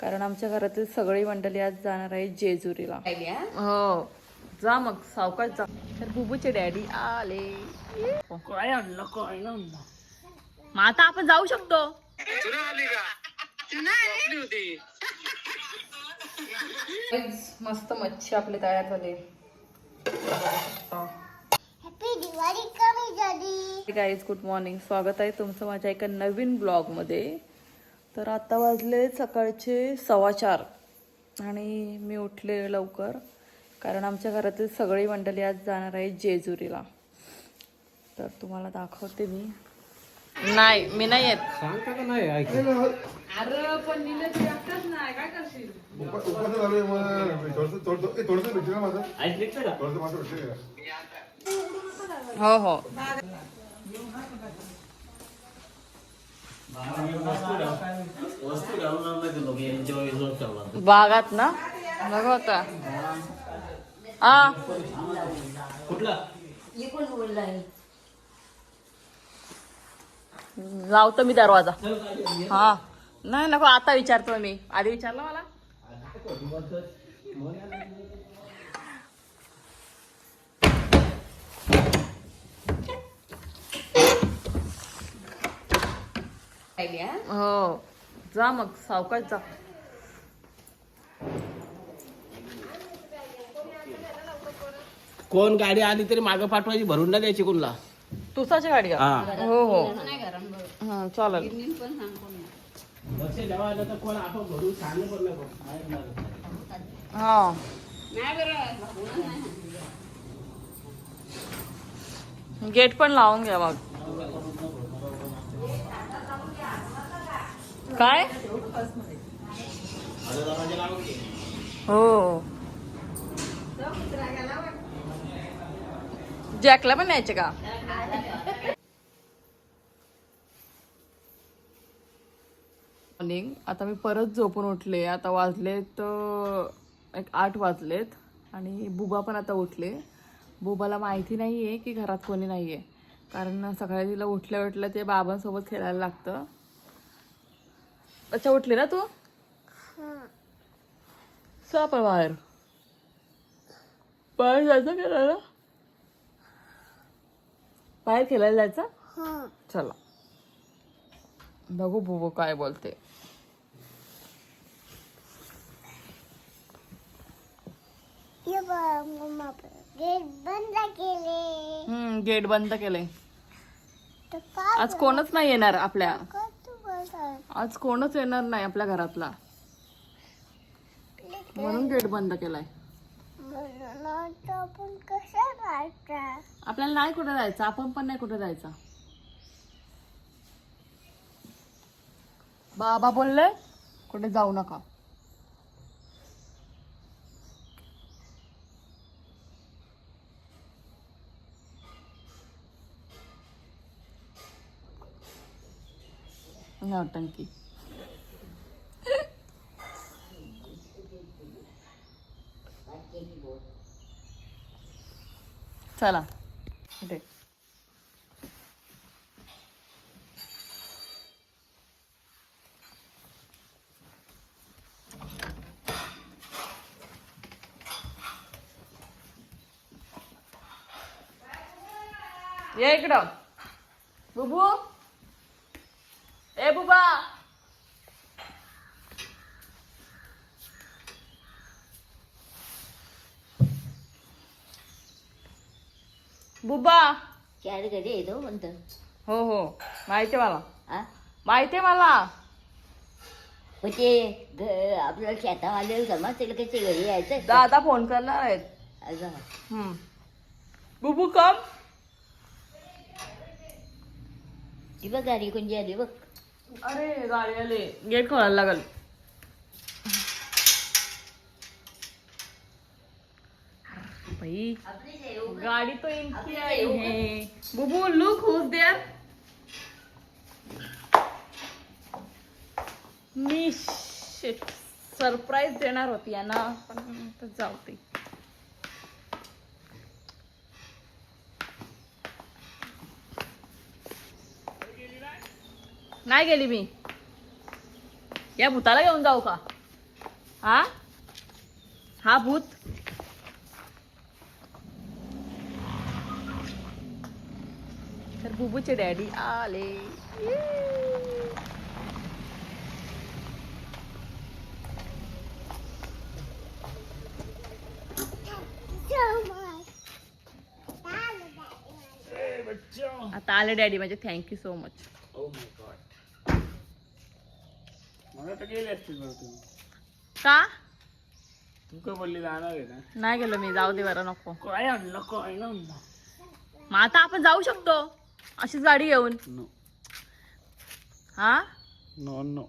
कारण आमच्या घरातील सगळी मंडळी आज जाणार आहे जेजुरीला. हो जा मग सावकाश जा. तर बुबूचे डॅडी आले. काय आणलं काय आणलं. मग आता आपण जाऊ शकतो. मस्त मच्छी आपली तयार झाली. गाईज गुड मॉर्निंग, स्वागत आहे तुमचं माझ्या एका नवीन ब्लॉगमध्ये. तर आता वाजले सकाळचे 4:15 आणि मी उठले लवकर कारण आमच्या घरातील सगळी मंडळी आज जाणार आहे जेजुरीला. तर तुम्हाला दाखवते मी. नाही मी नाही येत. सांगता का नाही ऐक. अरे पण निलेश एकटाच नाही, काय करशील. हो हो बागात ना बघ होता. लावतो मी दरवाजा. हा नाही नको आता विचारतो मी. आधी विचारलं मला. हो जा मग सावकाश जा. कोण गाडी आली तरी मागं पाठवायची, भरून नाही द्यायची कोणला. तुसाची गाडी का? हो हो हा चालेल. लक्ष ठेवायला तर कोण आठवण भरून सांगू पण नको. हा गेट पण लावून घ्या मग. काय हो जॅकला पण न्यायचे का? मॉर्निंग. आता मी परत झोपून उठले. आता वाजलेत 8 वाजलेत आणि बुबा पण आता उठले. बुबाला माहिती नाही आहे की घरात कोणी नाही आहे कारण सकाळी तिला उठल्या उठल्या ते बाबांसोबत खेळायला लागतं. अच्छा उठली ना तू? आपण बाहेर बाहेर जायचं खेळायला. बाहेर खेळायला जायचं. चला बघू बुबू काय बोलते. गेट बंद केले. गेट बंद केले. आज कोणच नाही येणार आपल्या. आज कोणच येणार नाही आपल्या घरातला म्हणून गेट बंद केलाय. आपण कसं जायचं? आपल्याला नाही कुठे जायचं. आपण पण नाही कुठे जायचं. बाबा बोलले कुठे जाऊ नका. नौटंकी. चला कुठे ये इकडं. बुबू ए बुबा. बुबा चार घरी येतो म्हणतो. हो हो माहिती मला. माहिती मला. ते आपल्याला शेतावाले समजतील कसे घरी यायचं. दादा फोन करणार आहेत. बुबू कम. ती बघ गाडी कोणती आली बघ. अरे गाडी आले. गेट खोलायला लागल. भाई गाड़ी तो इनकी आई है. Bubu look who's there. मी सरप्राईज देणार होती यांना पण जाऊ दे. नाही गेली मी. या भूताला घेऊन जाऊ का? हा भूत तर बुबूचे डॅडी आले. आता आले डॅडी म्हणजे thank you so much. Oh my God. मला तर गेले असतील बरं तुम्ही. का तू काय बोलली जाणार आहे ना? नाही गेलो मी, जाऊ दे बरं, नको. काय आणलं काय ना आणलं? मग आता आपण जाऊ शकतो अशीच गाडी घेऊन. नो हा नो नो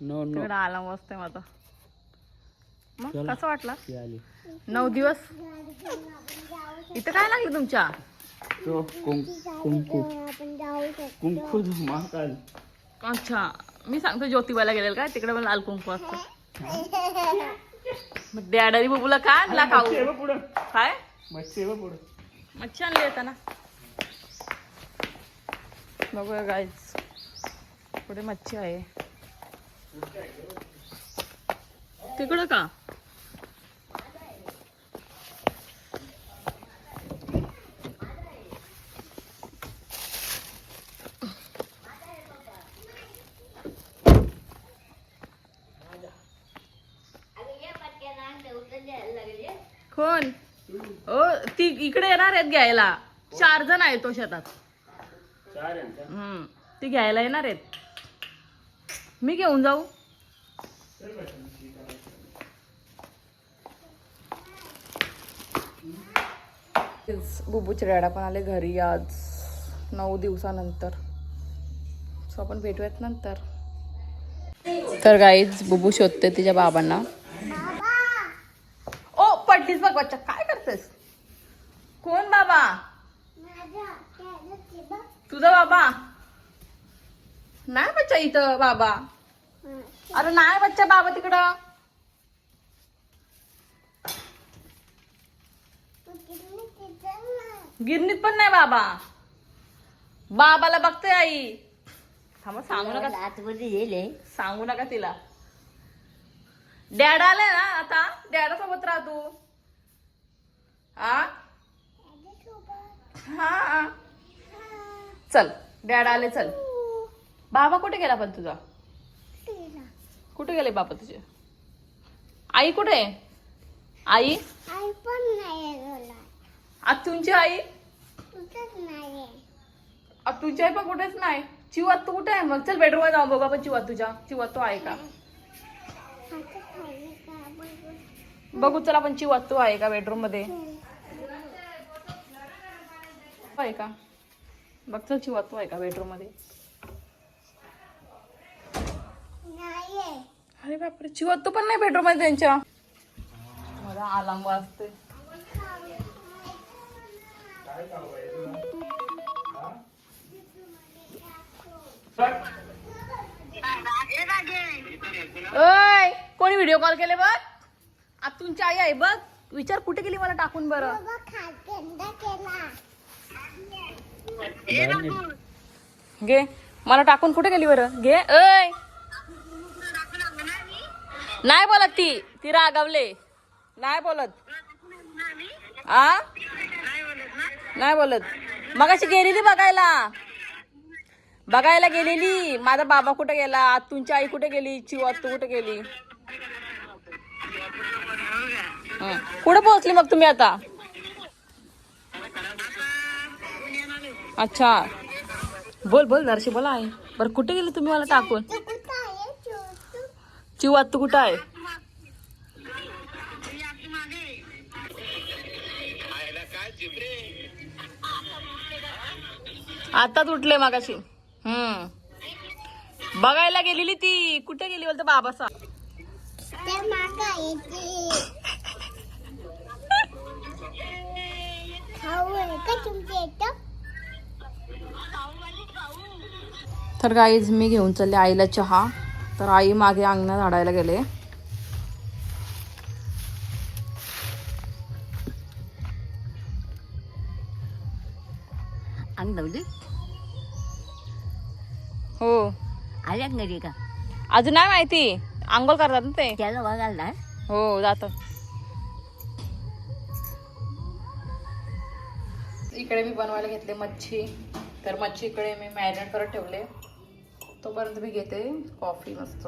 नो नो. तिकडे आला मस्त आहे माझा. मग चला. कसं वाटलं ती आली. 9 दिवस इथं काय लागलं तुमच्या? तो कुंकू कुंकू महाकाल. अच्छा, मी सांगतो ज्योतिबाला गेलेलं का तिकडे मला लाल कुंकू असतं. मग डॅडी बबूला काय आणला खाऊ? मच्छी आहे बघ पुढं. काय मच्छी आहे बघ पुढं. मच्छी आणली येताना. बघूया गाईज, पुढे मच्छी आहे. तिकडं का? कोण? ओ ती इकडे येणार आहेत घ्यायला. 4 जण आहेत तो शेतात. चार आहे ना? ती घ्यायला येणार आहेत. मी घेऊन जाऊ? बुबूचे डॅडा पण आले घरी आज 9 दिवसानंतर. सो आपण भेटूयात नंतर. तर गाईज बुबू शोधते तिच्या बाबांना. ओ पडलीस बघ बच्चा, काय करतेस? कोण बाबा? तुझा बाबा नाही बच्चा इथं. बाबा अरे नाही बच्चा, बाबा तिकडं. गिरणीत पण नाही बाबा. बाबाला बघते आई. थांबा, सांगू नका, आतमध्ये गेले. सांगू नका तिला. डॅड आले ना आता, डॅडा सोबत राह तू. हा चल, डॅड आले, चल. बाबा कुठे गेला पण तुझा? कुठे गेले बाबा तुझे? आई कुठे? आई तुमची आई? तुझी आई पण कुठेच नाही. चिवात तू कुठे आहे? मग चल बेडरूम मध्ये जाऊ बघू आपण चिवात तुझ्या. चिवात तो आहे का बघू. चल आपण चिवात तो आहे का बेडरूम मध्ये? आहे का बघ. चल चिवात तो आहे का बेडरूम मध्ये? अरे बापरे, चिवात तो पण नाही बेडरूम मध्ये त्यांच्या. मला अलार्म वाजते. ओय, कोणी व्हिडिओ कॉल केले बघ? आता तुमची आई आहे बघ. विचार कुठे गेली मला टाकून बरं. घे मला टाकून कुठे गेली बरं? घे. ओय नाही बोलत ती रागावले. नाही बोलत. नाही बोलत. मगाशी गेलेली बघायला गेलेली. माझा बाबा कुठे गेला? तुमची आई कुठे गेली? चिवात तू कुठे गेली? कुठे पोहोचली मग तुम्ही आता? अच्छा, बोल बोल दर्शी बोला आहे बरं. कुठे गेली तुम्ही मला टाकून? चिवात तू कुठं आहे? आताच उठले मागाशी. बघायला गेलेली ती. कुठे गेली बोलतो बाबासा? तर गाईज मी घेऊन चालले आईला चहा. तर आई मागे अंगणात झाडायला गेले. हो आल्या घरी का? अजून नाही माहिती. आंघोळ करतात ना ते. त्याला बघायला हो जातात. इकडे मी बनवायला घेतले मच्छी. तर मच्छी इकडे मी मॅरिनेट करत ठेवले. तोपर्यंत मी घेते कॉफी मस्त.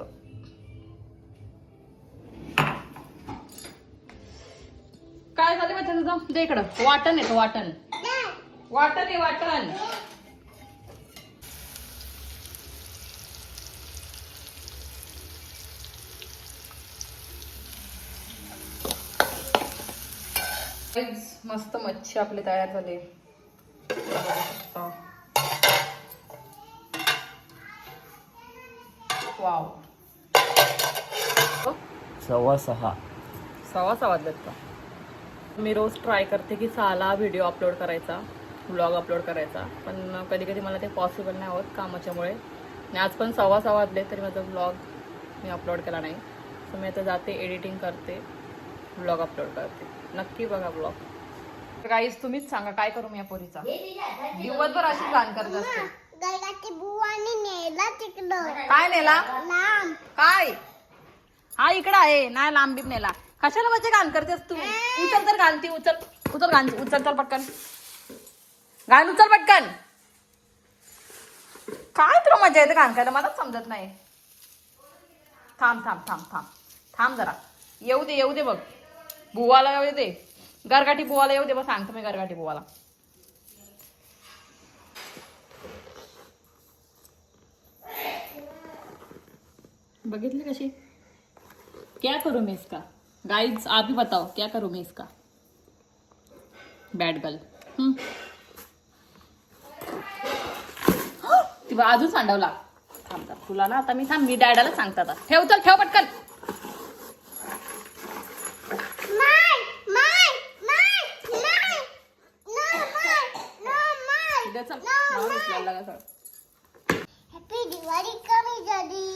काय झालं माझ्या तुझं? दे इकडं. वाटण येतो वाटण. वाटण आहे वाटण. मस्त मच्छी आपली तयार झाली. वाव. 6:15. 6:15 वाजलेत का? मी रोज ट्राय करते की 6ला व्हिडिओ अपलोड करायचा, व्लॉग अपलोड करायचा, पण कधी कधी मला ते पॉसिबल नाही होत कामाच्यामुळे. आणि आज पण 6:15 वाजले तरी माझा व्लॉग मी अपलोड केला नाही. सो मी आता जाते, एडिटिंग करते, व्लॉग अपलोड करते. नक्की बघा व्लॉग. गाईज तुम्हीच सांगा काय करू मी या पोरीचा. दिवसभर अशी घाण करत असते. काय नेला? काय? हा इकडं आहे. नाही लांबी नेला. कशाला म्हणजे घाण करतेस तू? उचल तर घाण ती. उचल उचल घाण. उचल तर पटकन घाण. उचल पटकन. काय तुला मजा येते घाण करायला? मलाच समजत नाही. थांब थांब थांब थांब थांब जरा. येऊ दे येऊ दे बघ. बुवाला येऊ दे. गरगाठी बुवाला येऊ दे. बघ सांगतो मी गरगाठी बुवाला. बघितली कशी? क्या करूं मैं इसका? गाइस आप ही बताओ क्या करूं मैं इसका? Bad girl. ती अजून सांडवला. थांब तुला ना आता मी थांब. मी डॅडाला सांगता आता. ठेव चल ठेव पटकन. हॅपी दिवाळी कमी झाली.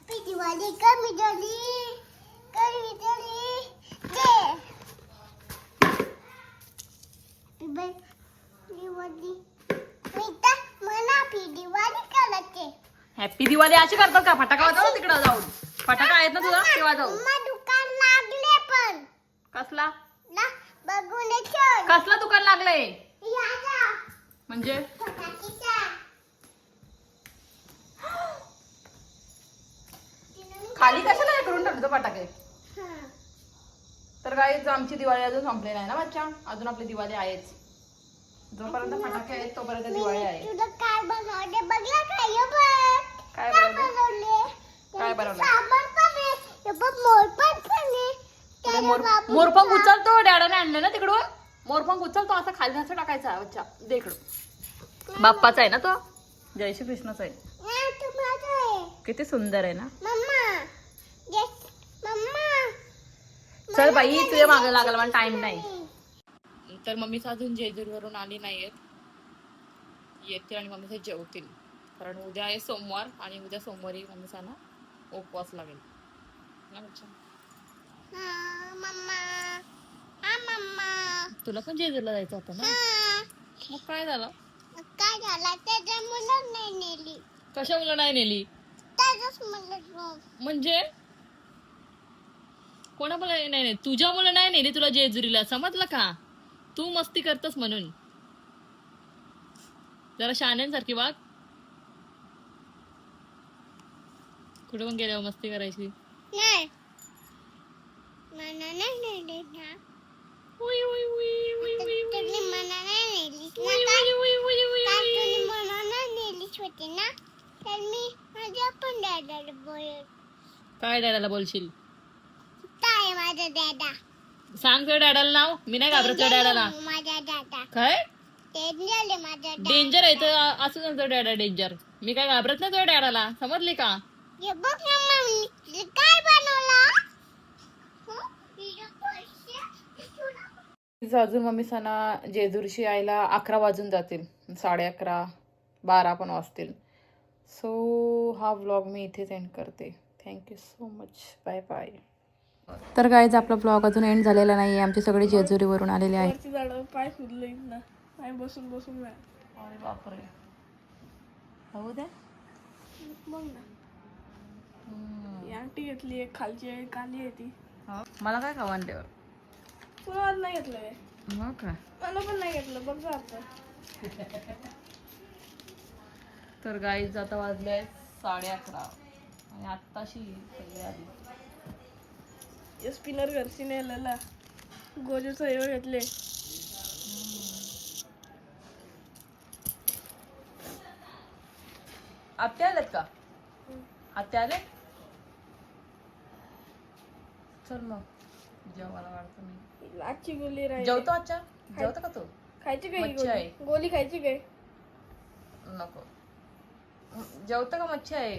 हॅपी दिवाळी कमी झाली. कमी झाली. दिवाळी मी तर मला हॅपी दिवाळी करायचे. हॅपी दिवाळी अशी करतात का? फटाका वाजव तिकडं जाऊन. फटाका आहेत ना तुझा? तेव्हा जाऊ. मम्मा दुकान लागले पण. कसला? ना बघून येतो. कसला दुकान लागलंय? याचा म्हणजे फटाकीचा. खाली कशाला हे करून ठेवतो फटाके? हां. तर गाईज आमची दिवाळी अजून संपली नाही ना बच्चा. अजून आपली दिवाळी आहेच. जोपर्यंत फटाके आहेत तोपर्यंत दिवाळी आहे. तुला काय बनवले बघला काय? हे बघ. काय काय बनवलं? बनवले? काय बनवलं? सामान पण आहे. हे बघ मोरपंख पण आहे. त्याला बाबूचा- मोरपंख उचलतो. डॅडाने आणलं ना तिकडून. मोरपंख उचलतो असा खाली असं टाकायचा. बच्चा दे इकडं. बाप्पाचा आहे ना तो. जय श्री कृष्णाचा आहे. हा, तो माझा आहे. किती सुंदर आहे ना. Mamma yes mamma. चल बाई तुझ्या मागे लागला. मला टाइम नाही. तर मम्मीच अजून जेजूरवरून आली नाहीयेत. येतील आणि मम्मीचं जेवतील. कारण उद्या आहे सोमवार आणि उद्या सोमवारी मम्मीचा ना उपवास लागेल ना बच्चा. हा मम्मा. हा मम्मा. तुला पण जेजूरला जायचं होतं ना. हा. मग काय झालं? काय झालं? त्याच्या मुलं नाही नेली. कशा मुलं नाही नेली? त्याच्याच मुलं. म्हणजे कोणा मुलं नाही नेली? तुझ्या मुलं नाही नेली तुला जेजुरीला. समजलं का? तू मस्ती करतस म्हणून. जरा शहाण्यांसारखी वाग. कुठे पण गेल्यावर मस्ती करायची. नाही मला नाही नेली ना. उई, उई, उई, उई, उई, उई. तुम्ही मला नाही नेलीस ना. उई, काय उई, उई, उई, उई, काय उई. तुम्ही मला नाही नेलीस होती ना. तर मी माझ्या पण दादाला बोलत. काय डॅडाला बोलशील? काय माझा दादा? सांग तुझ्या डॅडाला नाव. मी नाही घाबरत तुझ्या डॅडाला. माझा दादा काय डेंजर आहे. माझा दादा डेंजर आहे तर असं तुझं डॅडा डेंजर. मी काय घाबरत नाही तुझ्या डॅडाला. समजली का? हे बघ ना मम्मी काय बनवलं. हं? हिला पैसे तुला अजून मम्मी सणा जेजूरशी यायला 11 वाजून जातील. 11:30 12 पण वाजतील. सो हा व्लॉग मी इथेच एंड करते. Thank you so much. Bye bye. तर गाईज आपला ब्लॉग अजून एंड झालेला नाही आहे. आमचे सगळे जेजुरीवरून आलेले आहेत. पाय सुजले ना. पाय बसून बसून नाही. अरे बापरे. हो द्या. मग ना अंगठी घेतली एक खालची आहे काली आहे ती. मला काय खाऊ अंड्यावर तुला आज नाही घेतलंय. मग काय. मला पण नाही घेतलं बघ जा आता. तर गाईज आता वाजले आहेत 11:30 आणि आत्ताशी सगळी आली. हे स्पिनर घरची नेलेला गोजूचं हे घेतले. आत्या आल्यात का? आत्या आले? चल मग जेवायला वाढतो मी. आजची गोली राहिली. जेवतो आजच्या? जेवतो का तू? खायची काय मच्छी आहे. गोली? गोली खायची काय? नको. जेवतो का मच्छी आहे?